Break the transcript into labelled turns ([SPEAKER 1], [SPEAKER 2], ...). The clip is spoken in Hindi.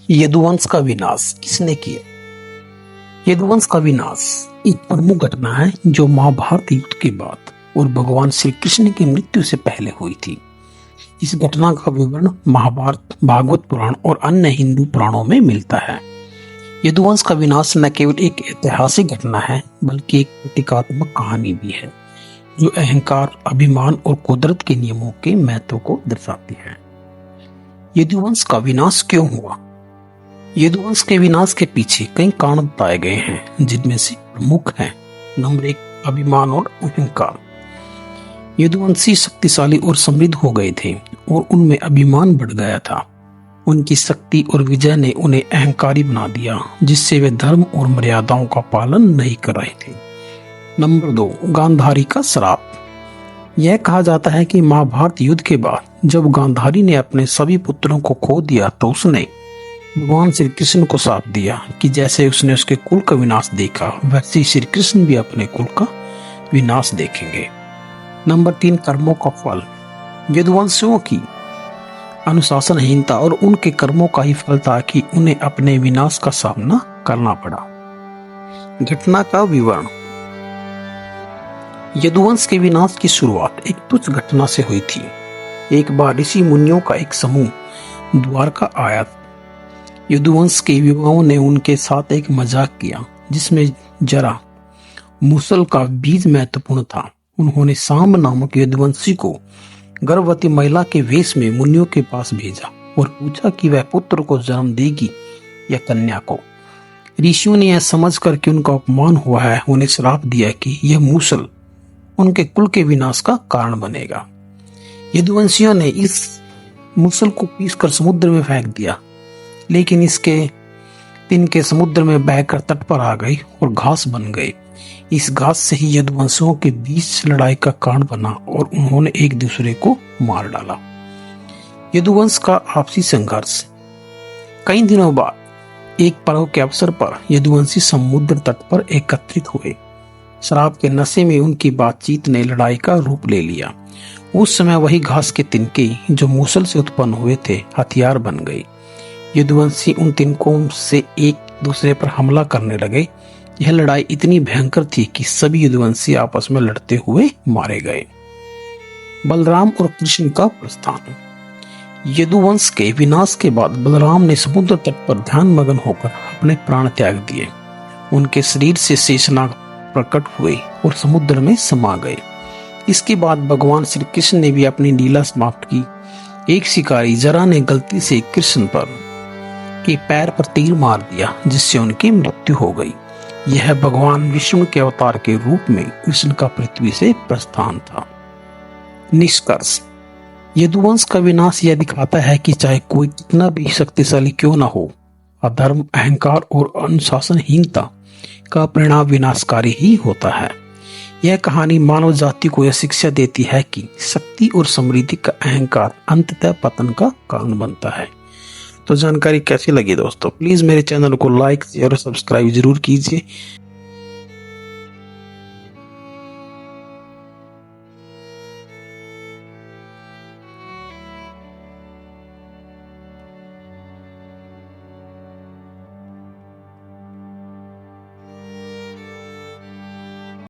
[SPEAKER 1] यदुवंश का विनाश किसने किया? यदुवंश का विनाश एक प्रमुख घटना है जो महाभारत युद्ध के बाद और भगवान श्री कृष्ण की मृत्यु से पहले हुई थी। इस घटना का विवरण महाभारत, भागवत पुराण और अन्य हिंदू पुराणों में मिलता है। यदुवंश का विनाश न केवल एक ऐतिहासिक घटना है बल्कि एक प्रतीकात्मक कहानी भी है जो अहंकार, अभिमान और कुदरत के नियमों के महत्व को दर्शाती है। यदुवंश का विनाश क्यों हुआ? यदुवंश के विनाश के पीछे कई कारण बताए गए हैं जिनमें से प्रमुख हैं नंबर 1, अभिमान और अहंकार। यदुवंशी शक्तिशाली और समृद्ध हो गए थे और उनमें अभिमान बढ़ गया था। उनकी शक्ति और विजय ने उन्हें अहंकारी बना दिया जिससे वे धर्म और मर्यादाओं का पालन नहीं कर रहे थे। नंबर 2, गांधारी का श्राप। यह कहा जाता है कि महाभारत युद्ध के बाद जब गांधारी ने अपने सभी पुत्रों को खो दिया तो उसने भगवान श्री कृष्ण को श्राप दिया कि जैसे उसने उसके कुल का विनाश देखा वैसे ही श्री कृष्ण भी अपने कुल का विनाश देखेंगे। नंबर 3, कर्मों का फल। यदुवंशियों की अनुशासनहीनता और उनके कर्मों का ही फल था कि उन्हें अपने विनाश का सामना करना पड़ा। घटना का विवरण। यदुवंश के विनाश की शुरुआत एक तुच्छ घटना से हुई थी। एक बार ऋषि मुनियों का एक समूह द्वारका आया। यदुवंश के युवाओं ने उनके साथ एक मजाक किया जिसमें जरा मूसल का बीज महत्वपूर्ण था। उन्होंने सांब नामक यदुवंशी को गर्भवती महिला के वेश में मुनियों के पास भेजा और पूछा कि वह पुत्र को जन्म देगी या कन्या को। ऋषियों ने यह समझकर कि उनका अपमान हुआ है उन्हें श्राप दिया कि यह मूसल उनके कुल के विनाश का कारण बनेगा। यदुवंशियों ने इस मूसल को पीसकर समुद्र में फेंक दिया, लेकिन इसके तिनके समुद्र में बहकर तट पर आ गई और घास बन गए। इस घास से ही यदुवंशियों के बीच लड़ाई का कारण बना और उन्होंने एक दूसरे को मार डाला। यदुवंश का आपसी संघर्ष। कई दिनों बाद एक पर्व के अवसर पर यदुवंशी समुद्र तट पर एकत्रित हुए। शराब के नशे में उनकी बातचीत ने लड़ाई का रूप ले लिया। उस समय वही घास के तिनके जो मूसल से उत्पन्न हुए थे हथियार बन गए। यदुवंशी उन तिनकों से एक दूसरे पर हमला करने लगे। यह लड़ाई इतनी भयंकर थी कि सभी यदुवंशी आपस में लड़ते हुए मारे गए। बलराम और कृष्ण का प्रस्थान। यदुवंश के विनाश के बाद बलराम ने समुद्र तट पर ध्यान मगन होकर अपने प्राण त्याग दिए। उनके शरीर से शेषनाग प्रकट हुए और समुद्र में समा गए। इसके बाद भगवान श्री कृष्ण ने भी अपनी लीला समाप्त की। एक शिकारी जरा ने गलती से कृष्ण के पैर पर तीर मार दिया जिससे उनकी मृत्यु हो गई। यह भगवान विष्णु के अवतार के रूप में कृष्ण का पृथ्वी से प्रस्थान था। निष्कर्ष। यदुवंश का विनाश यह दिखाता है कि चाहे कोई कितना भी शक्तिशाली क्यों न हो, अधर्म, अहंकार और अनुशासनहीनता का परिणाम विनाशकारी ही होता है। यह कहानी मानव जाति को यह शिक्षा देती है कि शक्ति और समृद्धि का अहंकार अंततः पतन का कारण बनता है। तो जानकारी कैसी लगी दोस्तों, प्लीज मेरे चैनल को लाइक, शेयर और सब्सक्राइब जरूर कीजिए।